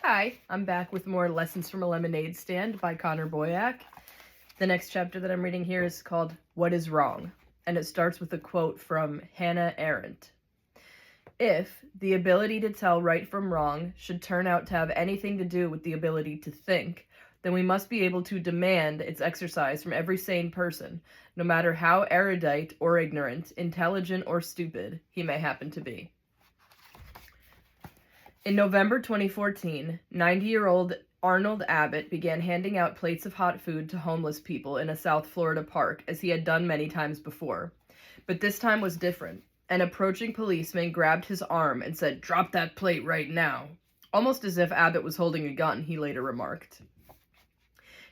Hi, I'm back with more Lessons from a Lemonade Stand by Boyack. The next chapter that I'm reading here is called What is Wrong? And it starts with a quote from Hannah Arendt. If the ability to tell right from wrong should turn out to have anything to do with the ability to think, then we must be able to demand its exercise from every sane person, no matter how erudite or ignorant, intelligent or stupid he may happen to be. In November 2014, 90-year-old Arnold Abbott began handing out plates of hot food to homeless people in a South Florida park, as he had done many times before. But this time was different. An approaching policeman grabbed his arm and said, "Drop that plate right now," almost as if Abbott was holding a gun, he later remarked.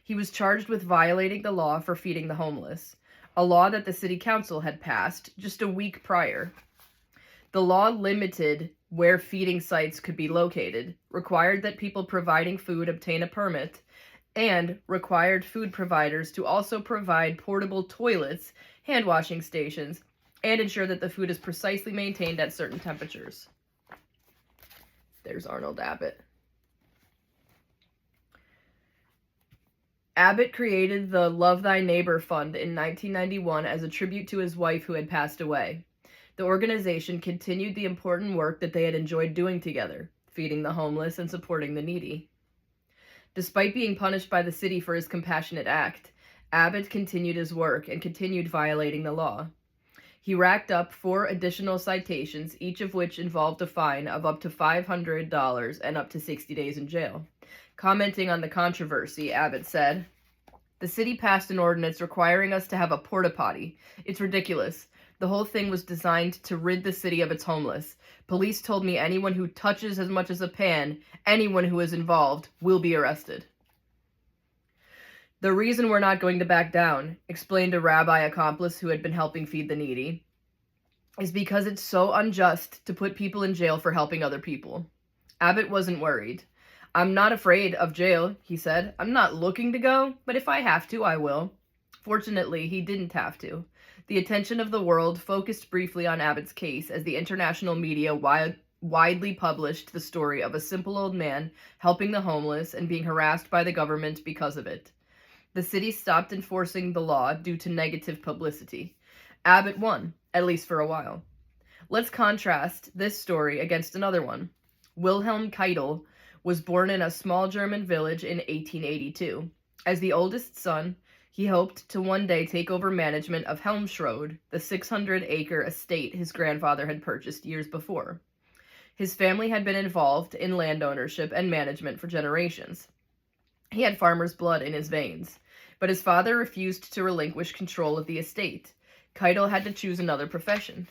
He was charged with violating the law for feeding the homeless, a law that the city council had passed just a week prior. The law limited where feeding sites could be located, required that people providing food obtain a permit, and required food providers to also provide portable toilets, hand washing stations, and ensure that the food is precisely maintained at certain temperatures. There's Arnold Abbott. Abbott created the Love Thy Neighbor Fund in 1991 as a tribute to his wife who had passed away. The organization continued the important work that they had enjoyed doing together, feeding the homeless and supporting the needy. Despite being punished by the city for his compassionate act, Abbott continued his work and continued violating the law. He racked up 4 additional citations, each of which involved a fine of up to $500 and up to 60 days in jail. Commenting on the controversy, Abbott said, "The city passed an ordinance requiring us to have a porta potty. It's ridiculous. The whole thing was designed to rid the city of its homeless. Police told me anyone who touches as much as a pan, anyone who is involved, will be arrested." "The reason we're not going to back down," explained a rabbi accomplice who had been helping feed the needy, "is because it's so unjust to put people in jail for helping other people." Abbott wasn't worried. "I'm not afraid of jail," he said. "I'm not looking to go, but if I have to, I will." Fortunately, he didn't have to. The attention of the world focused briefly on Abbott's case as the international media widely published the story of a simple old man helping the homeless and being harassed by the government because of it. The city stopped enforcing the law due to negative publicity. Abbott won, at least for a while. Let's contrast this story against another one. Wilhelm Keitel was born in a small German village in 1882. As the oldest son, he hoped to one day take over management of Helmsrode, the 600-acre estate his grandfather had purchased years before. His family had been involved in land ownership and management for generations. He had farmer's blood in his veins, but his father refused to relinquish control of the estate. Keitel had to choose another profession.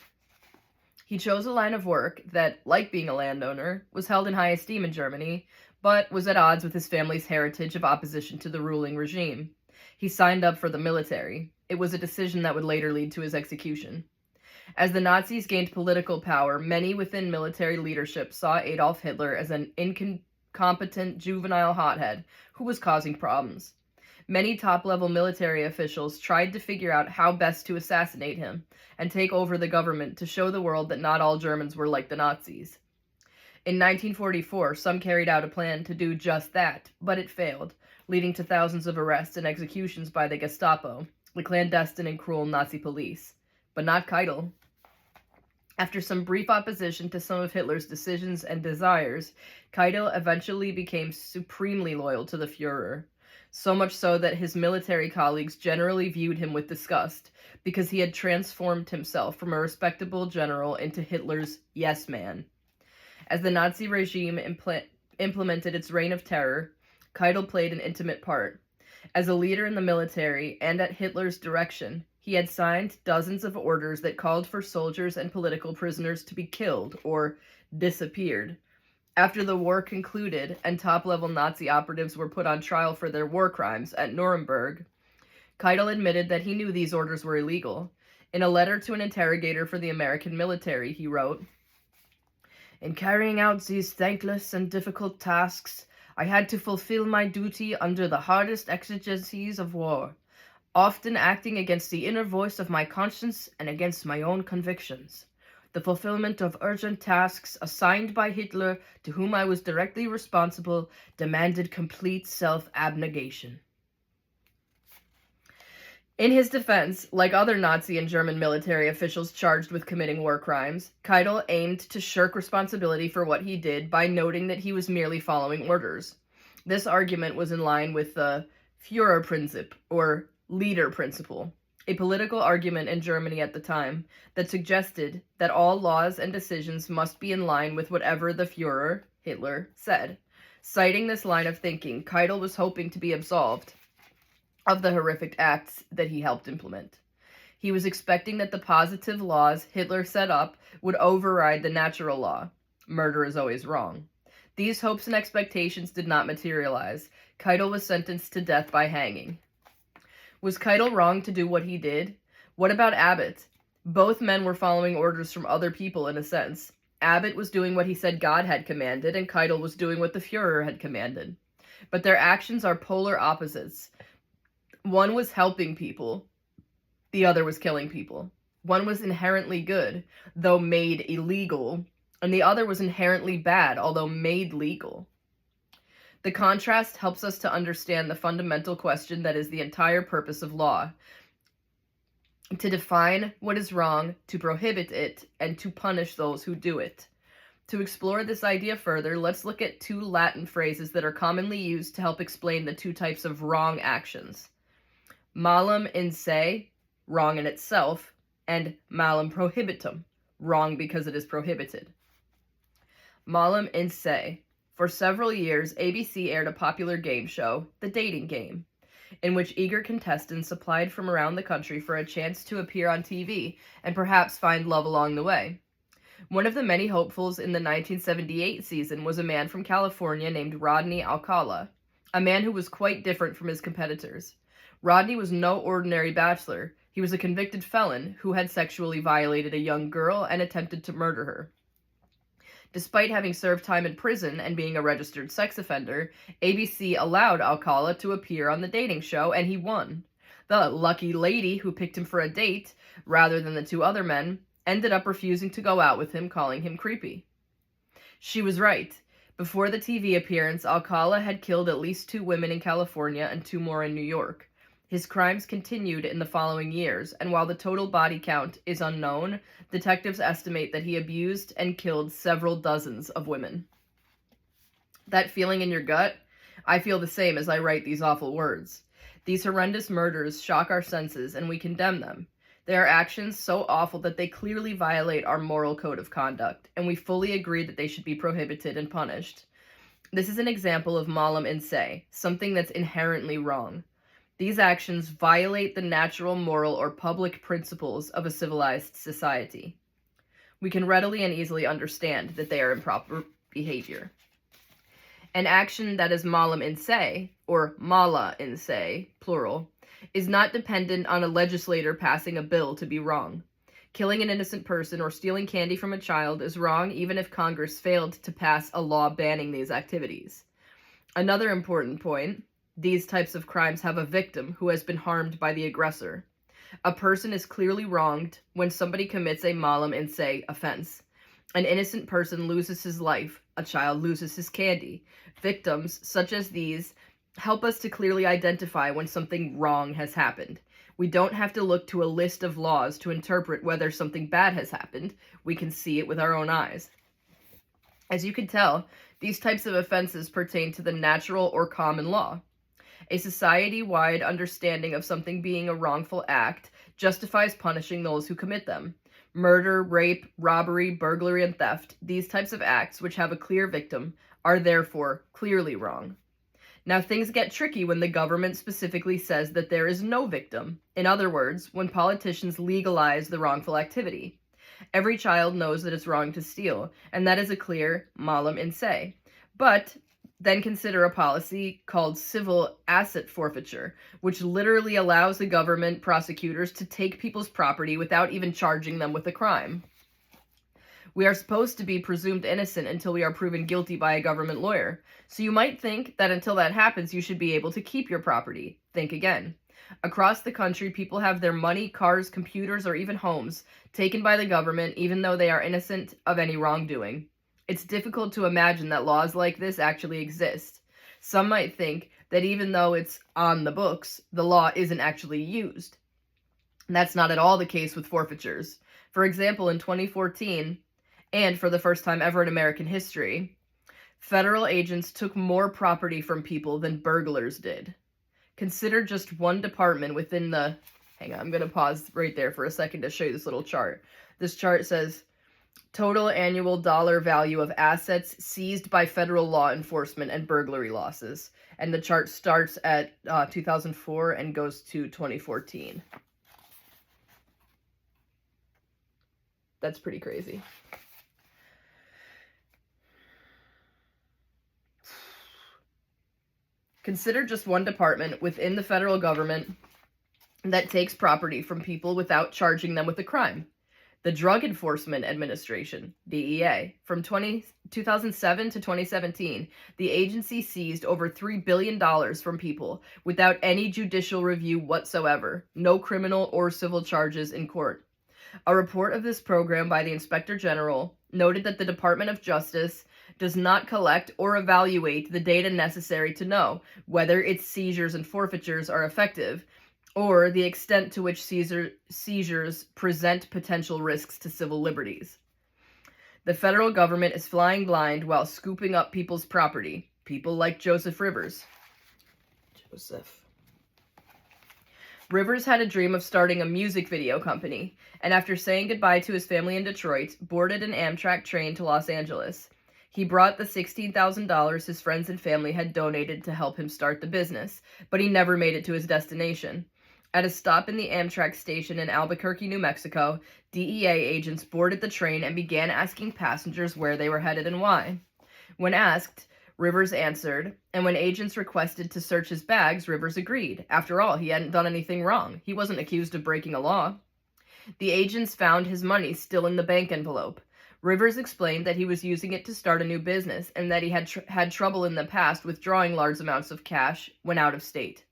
He chose a line of work that, like being a landowner, was held in high esteem in Germany, but was at odds with his family's heritage of opposition to the ruling regime. He signed up for the military. It was a decision that would later lead to his execution. As the Nazis gained political power, many within military leadership saw Adolf Hitler as an incompetent juvenile hothead who was causing problems. Many top-level military officials tried to figure out how best to assassinate him and take over the government to show the world that not all Germans were like the Nazis. In 1944, some carried out a plan to do just that, but it failed, leading to thousands of arrests and executions by the Gestapo, the clandestine and cruel Nazi police. But not Keitel. After some brief opposition to some of Hitler's decisions and desires, Keitel eventually became supremely loyal to the Führer, so much so that his military colleagues generally viewed him with disgust, because he had transformed himself from a respectable general into Hitler's yes man. As the Nazi regime implemented its reign of terror, Keitel played an intimate part. As a leader in the military and at Hitler's direction, he had signed dozens of orders that called for soldiers and political prisoners to be killed or disappeared. After the war concluded and top-level Nazi operatives were put on trial for their war crimes at Nuremberg, Keitel admitted that he knew these orders were illegal. In a letter to an interrogator for the American military, he wrote, "In carrying out these thankless and difficult tasks, I had to fulfill my duty under the hardest exigencies of war, often acting against the inner voice of my conscience and against my own convictions. The fulfillment of urgent tasks assigned by Hitler, to whom I was directly responsible, demanded complete self-abnegation. In his defense, like other Nazi and German military officials charged with committing war crimes, Keitel aimed to shirk responsibility for what he did by noting that he was merely following orders. This argument was in line with the Führerprinzip, or leader principle, a political argument in Germany at the time that suggested that all laws and decisions must be in line with whatever the Führer, Hitler, said. Citing this line of thinking, Keitel was hoping to be absolved of the horrific acts that he helped implement. He was expecting that the positive laws Hitler set up would override the natural law. Murder is always wrong. These hopes and expectations did not materialize. Keitel was sentenced to death by hanging. Was Keitel wrong to do what he did? What about Abbott? Both men were following orders from other people in a sense. Abbott was doing what he said God had commanded, and Keitel was doing what the Führer had commanded. But their actions are polar opposites. One was helping people, the other was killing people. One was inherently good, though made illegal, and the other was inherently bad, although made legal. The contrast helps us to understand the fundamental question that is the entire purpose of law: to define what is wrong, to prohibit it, and to punish those who do it. To explore this idea further, let's look at two Latin phrases that are commonly used to help explain the two types of wrong actions. Malum in se, wrong in itself, and malum prohibitum, wrong because it is prohibited. Malum in se. For several years, ABC aired a popular game show, The Dating Game, in which eager contestants applied from around the country for a chance to appear on TV and perhaps find love along the way. One of the many hopefuls in the 1978 season was a man from California named Rodney Alcala, a man who was quite different from his competitors. Rodney was no ordinary bachelor. He was a convicted felon who had sexually violated a young girl and attempted to murder her. Despite having served time in prison and being a registered sex offender, ABC allowed Alcala to appear on the dating show, and he won. The lucky lady who picked him for a date, rather than the two other men, ended up refusing to go out with him, calling him creepy. She was right. Before the TV appearance, Alcala had killed at least 2 women in California and 2 more in New York. His crimes continued in the following years, and while the total body count is unknown, detectives estimate that he abused and killed several dozens of women. That feeling in your gut? I feel the same as I write these awful words. These horrendous murders shock our senses, and we condemn them. They are actions so awful that they clearly violate our moral code of conduct, and we fully agree that they should be prohibited and punished. This is an example of malum in se, something that's inherently wrong. These actions violate the natural, moral, or public principles of a civilized society. We can readily and easily understand that they are improper behavior. An action that is malum in se, or mala in se, plural, is not dependent on a legislator passing a bill to be wrong. Killing an innocent person or stealing candy from a child is wrong even if Congress failed to pass a law banning these activities. Another important point: these types of crimes have a victim who has been harmed by the aggressor. A person is clearly wronged when somebody commits a malum in se offense. An innocent person loses his life. A child loses his candy. Victims, such as these, help us to clearly identify when something wrong has happened. We don't have to look to a list of laws to interpret whether something bad has happened. We can see it with our own eyes. As you can tell, these types of offenses pertain to the natural or common law. A society-wide understanding of something being a wrongful act justifies punishing those who commit them. Murder, rape, robbery, burglary, and theft, these types of acts which have a clear victim, are therefore clearly wrong. Now, things get tricky when the government specifically says that there is no victim. In other words, when politicians legalize the wrongful activity. Every child knows that it's wrong to steal, and that is a clear malum in se. But then consider a policy called civil asset forfeiture, which literally allows the government prosecutors to take people's property without even charging them with a crime. We are supposed to be presumed innocent until we are proven guilty by a government lawyer. So you might think that until that happens, you should be able to keep your property. Think again. Across the country, people have their money, cars, computers, or even homes taken by the government even though they are innocent of any wrongdoing. It's difficult to imagine that laws like this actually exist. Some might think that even though it's on the books, the law isn't actually used. And that's not at all the case with forfeitures. For example, in 2014, and for the first time ever in American history, federal agents took more property from people than burglars did. Consider just one department within the... Hang on, I'm going to pause right there for a second to show you this little chart. This chart says total annual dollar value of assets seized by federal law enforcement and burglary losses. And the chart starts at 2004 and goes to 2014. That's pretty crazy. Consider just one department within the federal government that takes property from people without charging them with a crime. The Drug Enforcement Administration, DEA. From 2007 to 2017, the agency seized over $3 billion from people without any judicial review whatsoever, no criminal or civil charges in court. A report of this program by the Inspector General noted that the Department of Justice does not collect or evaluate the data necessary to know whether its seizures and forfeitures are effective, or the extent to which seizures present potential risks to civil liberties. The federal government is flying blind while scooping up people's property. People like Joseph Rivers. Rivers had a dream of starting a music video company, and after saying goodbye to his family in Detroit, boarded an Amtrak train to Los Angeles. He brought the $16,000 his friends and family had donated to help him start the business, but he never made it to his destination. At a stop in the Amtrak station in Albuquerque, New Mexico, DEA agents boarded the train and began asking passengers where they were headed and why. When asked, Rivers answered, and when agents requested to search his bags, Rivers agreed. After all, he hadn't done anything wrong. He wasn't accused of breaking a law. The agents found his money still in the bank envelope. Rivers explained that he was using it to start a new business and that he had had trouble in the past withdrawing large amounts of cash when out of state.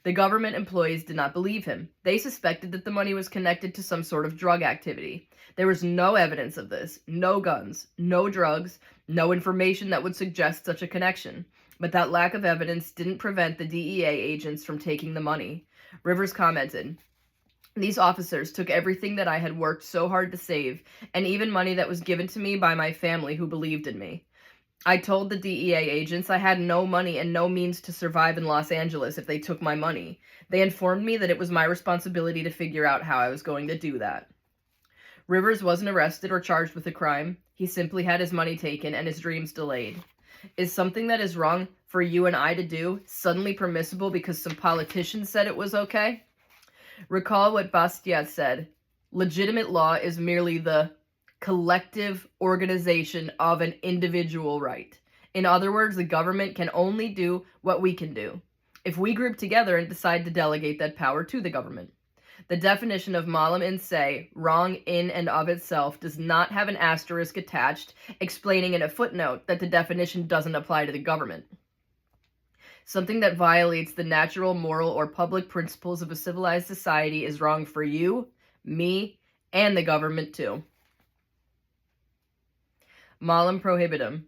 The government employees did not believe him. They suspected that the money was connected to some sort of drug activity. There was no evidence of this, no guns, no drugs, no information that would suggest such a connection. But that lack of evidence didn't prevent the DEA agents from taking the money. Rivers commented, "These officers took everything that I had worked so hard to save, and even money that was given to me by my family who believed in me. I told the DEA agents I had no money and no means to survive in Los Angeles if they took my money. They informed me that it was my responsibility to figure out how I was going to do that." Rivers wasn't arrested or charged with a crime. He simply had his money taken and his dreams delayed. Is something that is wrong for you and I to do suddenly permissible because some politicians said it was okay? Recall what Boyack said, "Legitimate law is merely the collective organization of an individual right." In other words, the government can only do what we can do if we group together and decide to delegate that power to the government. The definition of malum in se, wrong in and of itself, does not have an asterisk attached explaining in a footnote that the definition doesn't apply to the government. Something that violates the natural, moral, or public principles of a civilized society is wrong for you, me, and the government too. Malum prohibitum.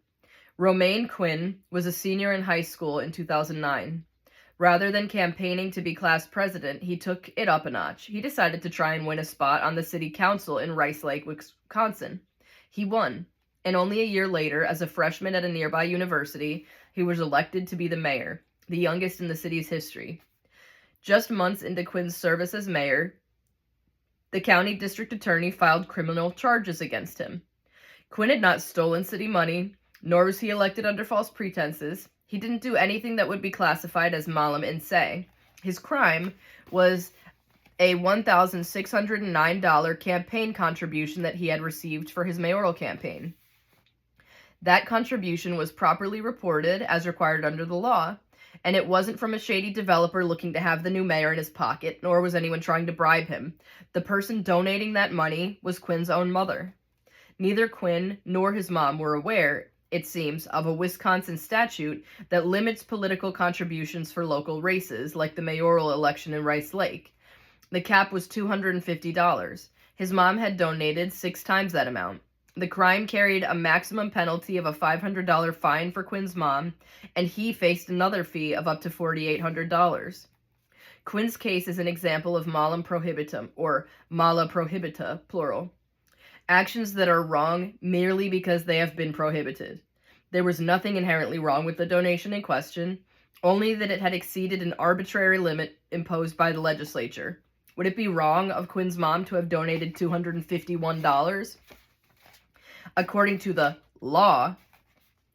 Romaine Quinn was a senior in high school in 2009. Rather than campaigning to be class president, he took it up a notch. He decided to try and win a spot on the city council in Rice Lake, Wisconsin. He won, and only a year later, as a freshman at a nearby university, he was elected to be the mayor, the youngest in the city's history. Just months into Quinn's service as mayor, the county district attorney filed criminal charges against him. Quinn had not stolen city money, nor was he elected under false pretenses. He didn't do anything that would be classified as malum in se. His crime was a $1,609 campaign contribution that he had received for his mayoral campaign. That contribution was properly reported as required under the law, and it wasn't from a shady developer looking to have the new mayor in his pocket, nor was anyone trying to bribe him. The person donating that money was Quinn's own mother. Neither Quinn nor his mom were aware it seems, of a Wisconsin statute that limits political contributions for local races, like the mayoral election in Rice Lake. The cap was $250. His mom had donated 6 times that amount. The crime carried a maximum penalty of a $500 fine for Quinn's mom, and he faced another fee of up to $4,800. Quinn's case is an example of malum prohibitum, or mala prohibita, plural. Actions that are wrong merely because they have been prohibited. There was nothing inherently wrong with the donation in question, only that it had exceeded an arbitrary limit imposed by the legislature. Would it be wrong of Quinn's mom to have donated $251? According to the law,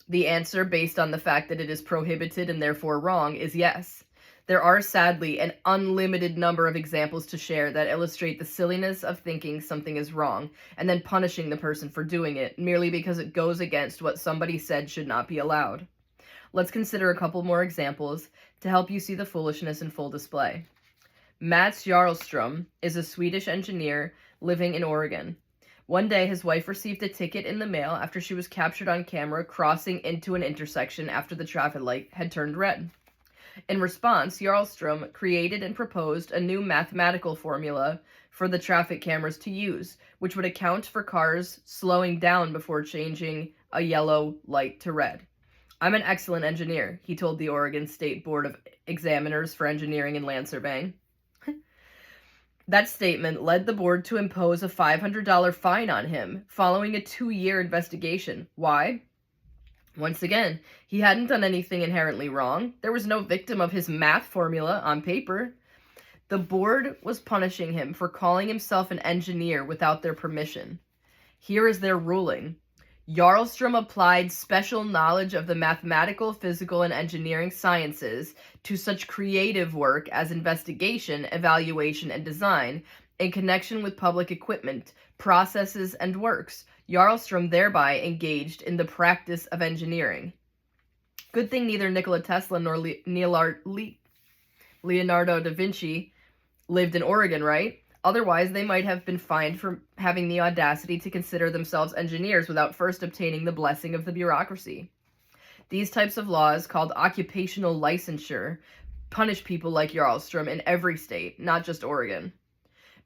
the answer, based on the fact that it is prohibited and therefore wrong, is yes. There are, sadly, an unlimited number of examples to share that illustrate the silliness of thinking something is wrong and then punishing the person for doing it merely because it goes against what somebody said should not be allowed. Let's consider a couple more examples to help you see the foolishness in full display. Mats Jarlstrom is a Swedish engineer living in Oregon. One day, his wife received a ticket in the mail after she was captured on camera crossing into an intersection after the traffic light had turned red. In response, Jarlstrom created and proposed a new mathematical formula for the traffic cameras to use, which would account for cars slowing down before changing a yellow light to red. "I'm an excellent engineer," he told the Oregon State Board of Examiners for Engineering and Land Surveying. That statement led the board to impose a $500 fine on him following a 2-year investigation. Why? Once again, he hadn't done anything inherently wrong. There was no victim of his math formula on paper. The board was punishing him for calling himself an engineer without their permission. Here is their ruling. Jarlstrom applied special knowledge of the mathematical, physical, and engineering sciences to such creative work as investigation, evaluation, and design in connection with public equipment, processes, and works. Jarlstrom thereby engaged in the practice of engineering. Good thing neither Nikola Tesla nor Leonardo da Vinci lived in Oregon, right? Otherwise, they might have been fined for having the audacity to consider themselves engineers without first obtaining the blessing of the bureaucracy. These types of laws, called occupational licensure, punish people like Jarlstrom in every state, not just Oregon.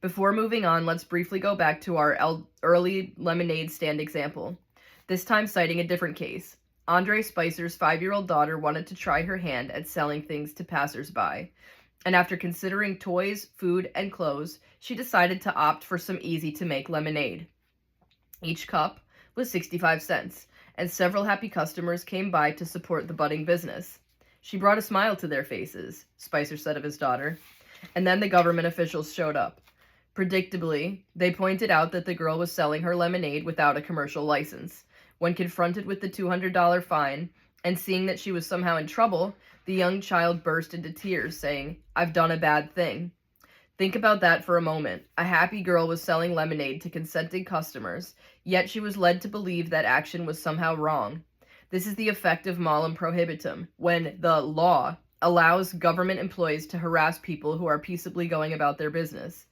Before moving on, let's briefly go back to our early lemonade stand example, this time citing a different case. Andre Spicer's 5-year-old daughter wanted to try her hand at selling things to passersby, and after considering toys, food, and clothes, she decided to opt for some easy-to-make lemonade. Each cup was 65 cents, and several happy customers came by to support the budding business. "She brought a smile to their faces," Spicer said of his daughter, and then the government officials showed up. Predictably, they pointed out that the girl was selling her lemonade without a commercial license. When confronted with the $200 fine, and seeing that she was somehow in trouble, the young child burst into tears, saying, "I've done a bad thing." Think about that for a moment. A happy girl was selling lemonade to consenting customers, yet she was led to believe that action was somehow wrong. This is the effect of malum prohibitum, when the law allows government employees to harass people who are peaceably going about their business.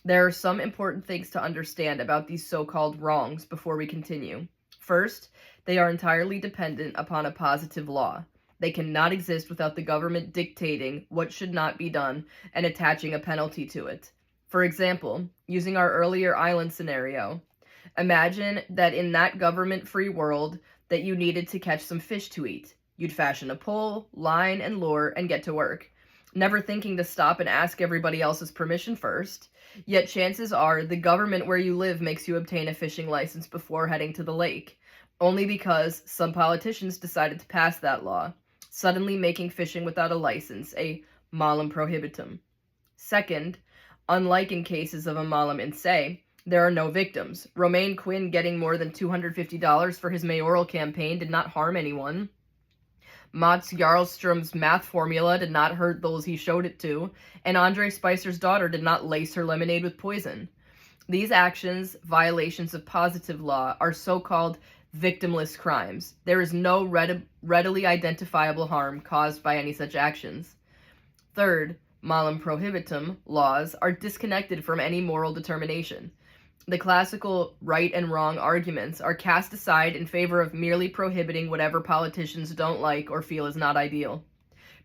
There are some important things to understand about these so-called wrongs before we continue. First, they are entirely dependent upon a positive law. They cannot exist without the government dictating what should not be done and attaching a penalty to it. For example, using our earlier island scenario, imagine that in that government-free world that you needed to catch some fish to eat. You'd fashion a pole, line, and lure and get to work, never thinking to stop and ask everybody else's permission first. Yet chances are the government where you live makes you obtain a fishing license before heading to the lake, only because some politicians decided to pass that law, suddenly making fishing without a license a malum prohibitum. Second, unlike in cases of a malum in se, there are no victims. Romain Quinn getting more than $250 for his mayoral campaign did not harm anyone. Mats Jarlstrom's math formula did not hurt those he showed it to, and Andre Spicer's daughter did not lace her lemonade with poison. These actions, violations of positive law, are so-called victimless crimes. There is no readily identifiable harm caused by any such actions. Third, malum prohibitum laws are disconnected from any moral determination. The classical right and wrong arguments are cast aside in favor of merely prohibiting whatever politicians don't like or feel is not ideal.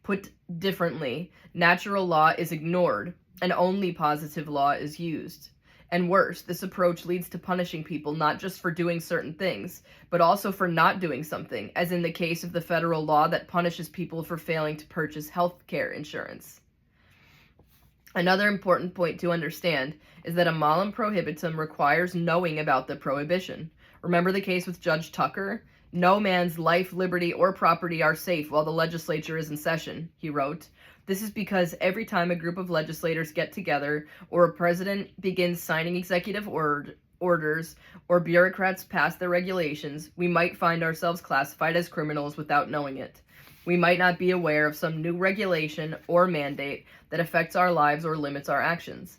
Put differently, natural law is ignored, and only positive law is used. And worse, this approach leads to punishing people not just for doing certain things, but also for not doing something, as in the case of the federal law that punishes people for failing to purchase health care insurance. Another important point to understand is that a malum prohibitum requires knowing about the prohibition. Remember the case with Judge Tucker? No man's life, liberty, or property are safe while the legislature is in session, he wrote. This is because every time a group of legislators get together, or a president begins signing executive orders, or bureaucrats pass their regulations, we might find ourselves classified as criminals without knowing it. We might not be aware of some new regulation or mandate that affects our lives or limits our actions.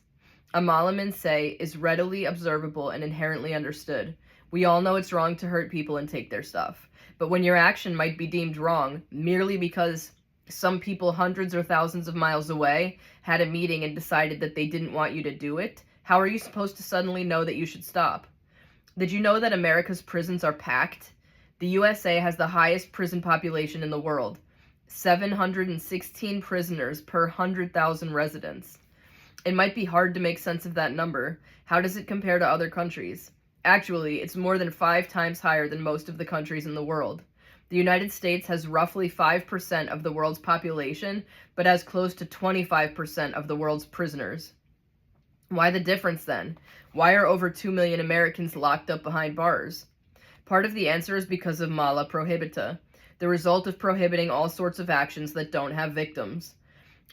A malum in se is readily observable and inherently understood. We all know it's wrong to hurt people and take their stuff. But when your action might be deemed wrong merely because some people hundreds or thousands of miles away had a meeting and decided that they didn't want you to do it, how are you supposed to suddenly know that you should stop? Did you know that America's prisons are packed? The USA has the highest prison population in the world, 716 prisoners per 100,000 residents. It might be hard to make sense of that number. How does it compare to other countries? Actually, it's more than 5 times higher than most of the countries in the world. The United States has roughly 5% of the world's population, but has close to 25% of the world's prisoners. Why the difference then? Why are over 2 million Americans locked up behind bars? Part of the answer is because of mala prohibita, the result of prohibiting all sorts of actions that don't have victims.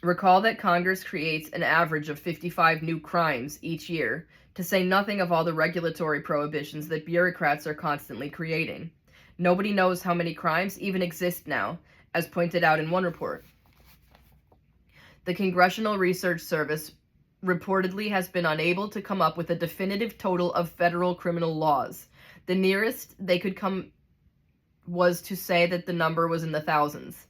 Recall that Congress creates an average of 55 new crimes each year, to say nothing of all the regulatory prohibitions that bureaucrats are constantly creating. Nobody knows how many crimes even exist now, as pointed out in one report. The Congressional Research Service reportedly has been unable to come up with a definitive total of federal criminal laws. The nearest they could come was to say that the number was in the thousands.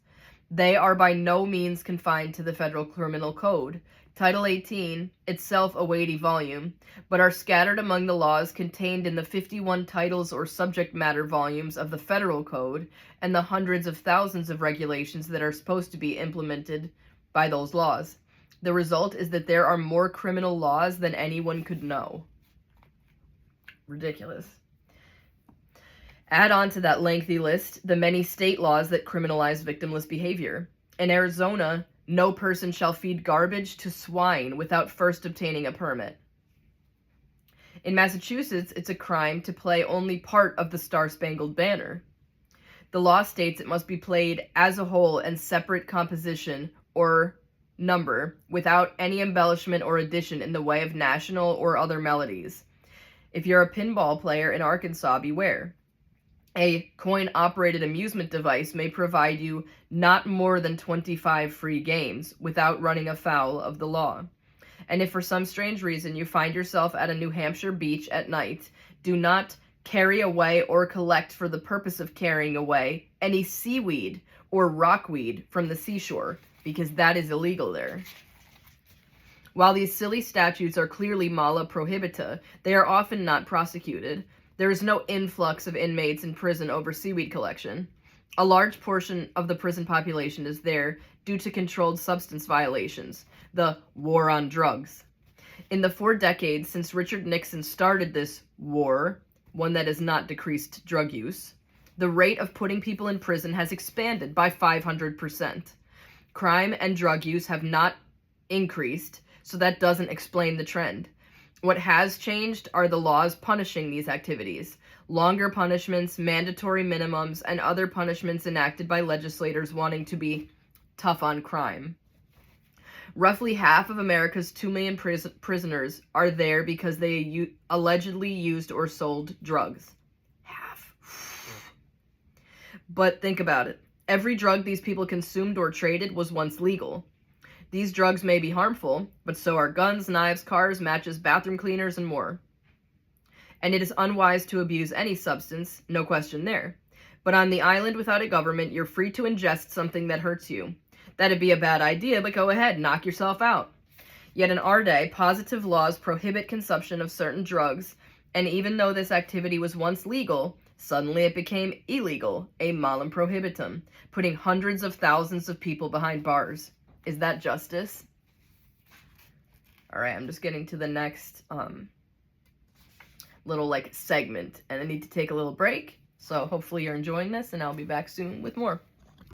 They are by no means confined to the Federal Criminal Code, Title 18, itself a weighty volume, but are scattered among the laws contained in the 51 titles or subject matter volumes of the Federal Code and the hundreds of thousands of regulations that are supposed to be implemented by those laws. The result is that there are more criminal laws than anyone could know. Ridiculous. Add on to that lengthy list the many state laws that criminalize victimless behavior. In Arizona, no person shall feed garbage to swine without first obtaining a permit. In Massachusetts, it's a crime to play only part of the Star-Spangled Banner. The law states it must be played as a whole and separate composition or number, without any embellishment or addition in the way of national or other melodies. If you're a pinball player in Arkansas, beware. A coin-operated amusement device may provide you not more than 25 free games without running afoul of the law. And if for some strange reason you find yourself at a New Hampshire beach at night, do not carry away or collect for the purpose of carrying away any seaweed or rockweed from the seashore, because that is illegal there. While these silly statutes are clearly mala prohibita, they are often not prosecuted. There is no influx of inmates in prison over seaweed collection. A large portion of the prison population is there due to controlled substance violations, the war on drugs. In the 4 decades since Richard Nixon started this war, one that has not decreased drug use, the rate of putting people in prison has expanded by 500%. Crime and drug use have not increased, so that doesn't explain the trend. What has changed are the laws punishing these activities. Longer punishments, mandatory minimums, and other punishments enacted by legislators wanting to be tough on crime. Roughly half of America's 2 million prisoners are there because they allegedly used or sold drugs. Half. But think about it. Every drug these people consumed or traded was once legal. These drugs may be harmful, but so are guns, knives, cars, matches, bathroom cleaners, and more. And it is unwise to abuse any substance, no question there. But on the island without a government, you're free to ingest something that hurts you. That'd be a bad idea, but go ahead, knock yourself out. Yet in our day, positive laws prohibit consumption of certain drugs And even though this activity was once legal, suddenly it became illegal, a malum prohibitum, putting hundreds of thousands of people behind bars. Is that justice? All right, I'm just getting to the next little segment, and I need to take a little break. So hopefully you're enjoying this, and I'll be back soon with more.